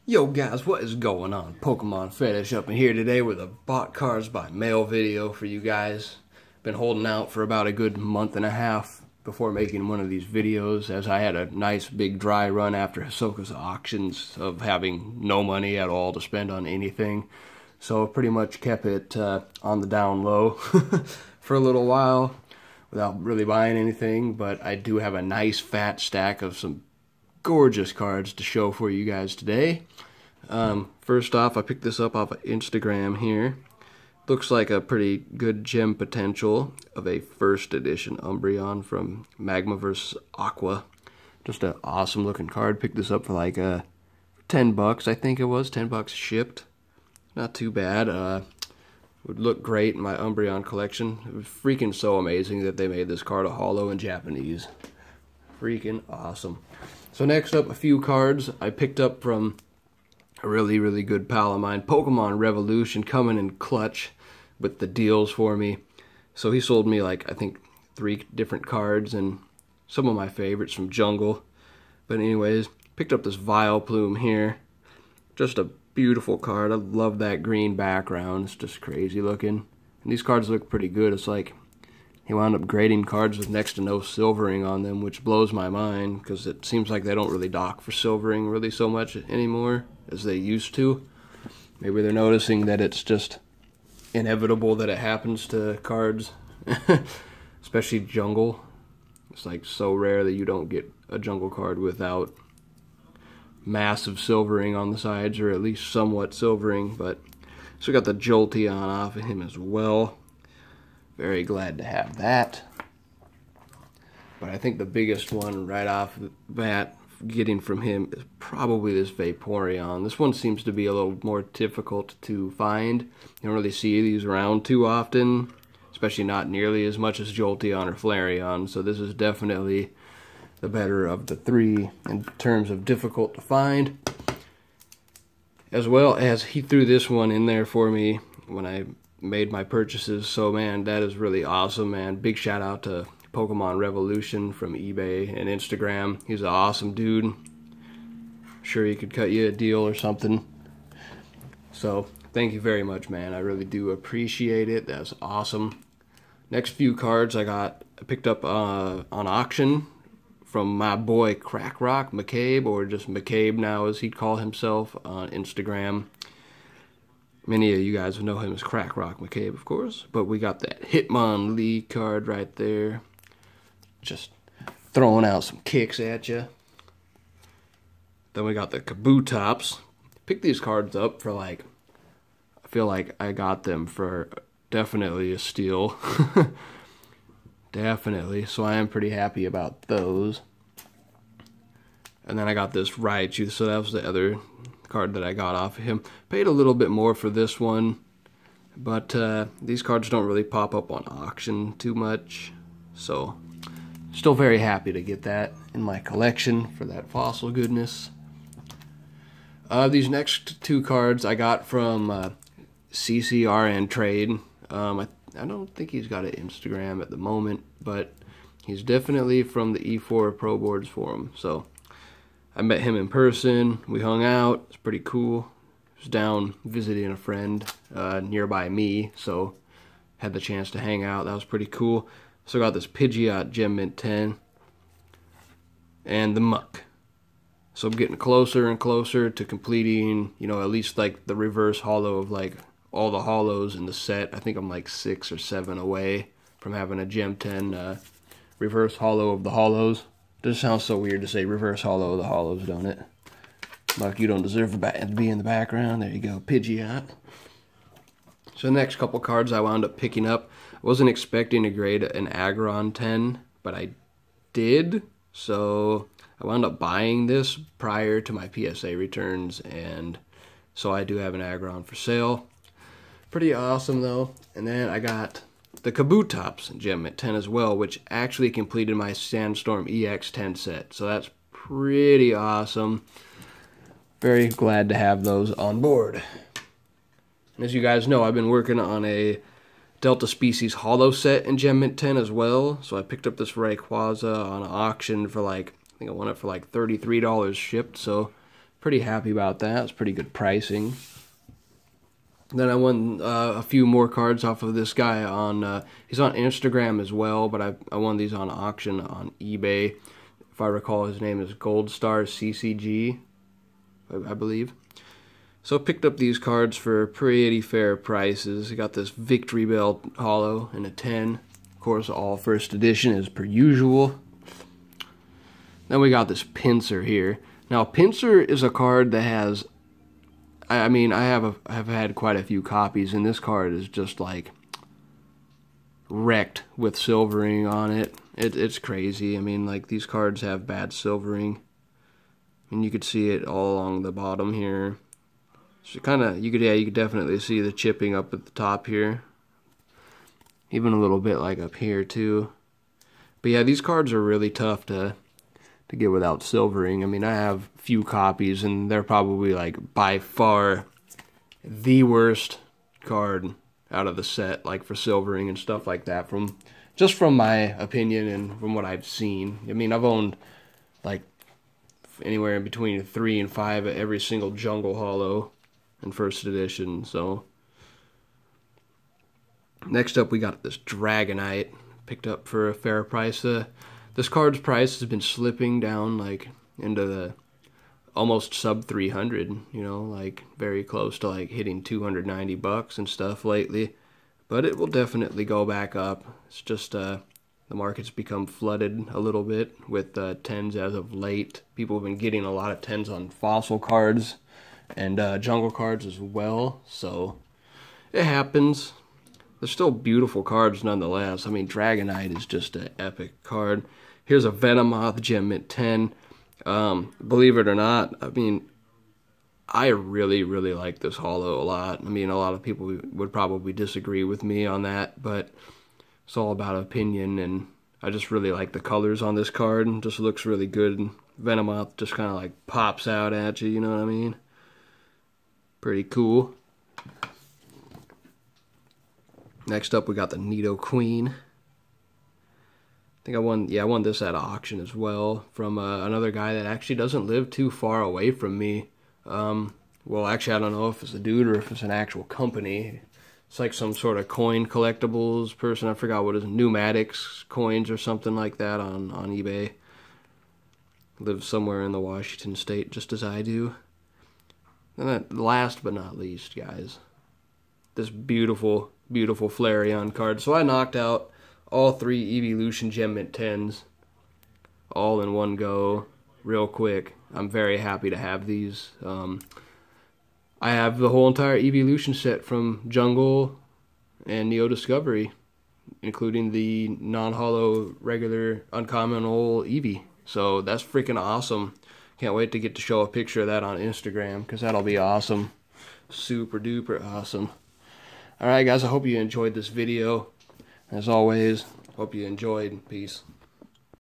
Yo guys, what is going on? Pokemon Fetish up in here today with a bought cards by mail video for you guys. Been holding out for about a good month and a half before making one of these videos, as I had a nice big dry run after Hisoka's auctions of having no money at all to spend on anything. So pretty much kept it on the down low for a little while without really buying anything, but I do have a nice fat stack of some gorgeous cards to show for you guys today. First off, I picked this up off of Instagram here. Looks like a pretty good gem potential of a first edition Umbreon from Magma vs. Aqua. Just an awesome looking card. Picked this up for like $10, I think it was. $10 shipped. Not too bad. Would look great in my Umbreon collection. It was freaking so amazing that they made this card a holo in Japanese. Freaking awesome. So next up, a few cards I picked up from a really good pal of mine, Pokemon Revolution, coming in clutch with the deals for me. So he sold me like, I think, 3 different cards and some of my favorites from Jungle. But anyways, picked up this Vileplume here. Just a beautiful card. I love that green background. It's just crazy looking. And these cards look pretty good. It's like he wound up grading cards with next to no silvering on them, which blows my mind because it seems like they don't really dock for silvering really so much anymore as they used to. Maybe they're noticing that it's just inevitable that it happens to cards, especially Jungle. It's like so rare that you don't get a Jungle card without massive silvering on the sides, or at least somewhat silvering. But so we got the Jolteon off of him as well. Very glad to have that. But I think the biggest one right off the bat getting from him is probably this Vaporeon. This one seems to be a little more difficult to find. You don't really see these around too often, especially not nearly as much as Jolteon or Flareon. So this is definitely the better of the 3 in terms of difficult to find. As well as he threw this one in there for me when I made my purchases. So man, that is really awesome, man. Big shout out to Pokemon Revolution from eBay and Instagram. He's an awesome dude. Sure he could cut you a deal or something. So thank you very much, man. I really do appreciate it. That's awesome. Next few cards I picked up on auction from my boy CrackRock, McCaib, or just McCaib now as he'd call himself on Instagram. Many of you guys know him as CrackRock McCaib, of course. But we got that Hitmonlee card right there. Just throwing out some kicks at you. Then we got the Kabutops. Picked these cards up for like, I feel like I got them for definitely a steal. Definitely. So I am pretty happy about those. And then I got this Raichu. So that was the other card that I got off of him. Paid a little bit more for this one, but these cards don't really pop up on auction too much, so still very happy to get that in my collection for that fossil goodness. These next 2 cards I got from CCRN Trade. I don't think he's got an Instagram at the moment, but he's definitely from the E4 Pro Boards forum. So I met him in person, we hung out, it's pretty cool. I was down visiting a friend nearby me, so had the chance to hang out, that was pretty cool. So I got this Pidgeot Gem Mint 10, and the Muck. So I'm getting closer and closer to completing, you know, at least like the reverse holo of like all the holos in the set. I think I'm like 6 or 7 away from having a Gem 10 reverse holo of the holos. Does sound so weird to say reverse holo of the holos, don't it? Like you don't deserve to be in the background. There you go, Pidgeot. So the next couple cards I wound up picking up. I wasn't expecting to grade an Aggron 10, but I did. So I wound up buying this prior to my PSA returns, and so I do have an Aggron for sale. Pretty awesome though. And then I got the Kabutops Gem Mint 10 as well, which actually completed my Sandstorm EX 10 set. So that's pretty awesome. Very glad to have those on board. And as you guys know, I've been working on a Delta Species holo set in Gem Mint 10 as well. So I picked up this Rayquaza on auction for like, I think I won it for like $33 shipped. So Pretty happy about that. It's pretty good pricing. Then I won a few more cards off of this guy on, he's on Instagram as well, but I won these on auction on eBay. If I recall, his name is Gold Star CCG, I believe. So I picked up these cards for pretty fair prices. I got this Victory Bell Holo in a 10. Of course, all first edition as per usual. Then we got this Pincer here. Now, Pincer is a card that has, I mean, I have had quite a few copies, and this card is just like wrecked with silvering on it. It's crazy. I mean, like, these cards have bad silvering, and you could see it all along the bottom here. So kind of, you could definitely see the chipping up at the top here, even a little bit like up here too. But yeah, these cards are really tough to get without silvering. I mean, I have few copies, and they're probably like by far the worst card out of the set, like for silvering and stuff like that, just from my opinion and from what I've seen. I mean, I've owned like anywhere in between 3 and 5 at every single Jungle Holo in first edition. So next up we got this Dragonite, picked up for a fair price. This card's price has been slipping down like into the almost sub 300, you know, like very close to like hitting 290 bucks and stuff lately. But it will definitely go back up. It's just the market's become flooded a little bit with 10s as of late. People have been getting a lot of 10s on fossil cards and jungle cards as well. So it happens. They're still beautiful cards nonetheless. I mean, Dragonite is just an epic card. Here's a Venomoth Gem Mint 10. Believe it or not, I mean, I really, really like this holo a lot. I mean, a lot of people would probably disagree with me on that, but it's all about opinion, and I just really like the colors on this card. It just looks really good, and Venomoth just kind of like pops out at you, you know what I mean? Pretty cool. Next up, we got the Nidoqueen. I think I won this at auction as well from another guy that actually doesn't live too far away from me. Well, actually, I don't know if it's a dude or if it's an actual company. It's like some sort of coin collectibles person. I forgot what it is, pneumatics coins or something like that on eBay. Lives somewhere in the Washington state, just as I do. And then last but not least, guys, this beautiful, beautiful Flareon card. So I knocked out all 3 eeveelution Gem Mint 10s all in one go, real quick. I'm very happy to have these. I have the whole entire eeveelution set from Jungle and Neo Discovery, including the non-holo, regular, uncommon old Eevee. So that's freaking awesome. Can't wait to get to show a picture of that on Instagram, because that'll be awesome. Super duper awesome. Alright guys, I hope you enjoyed this video. As always, hope you enjoyed. Peace.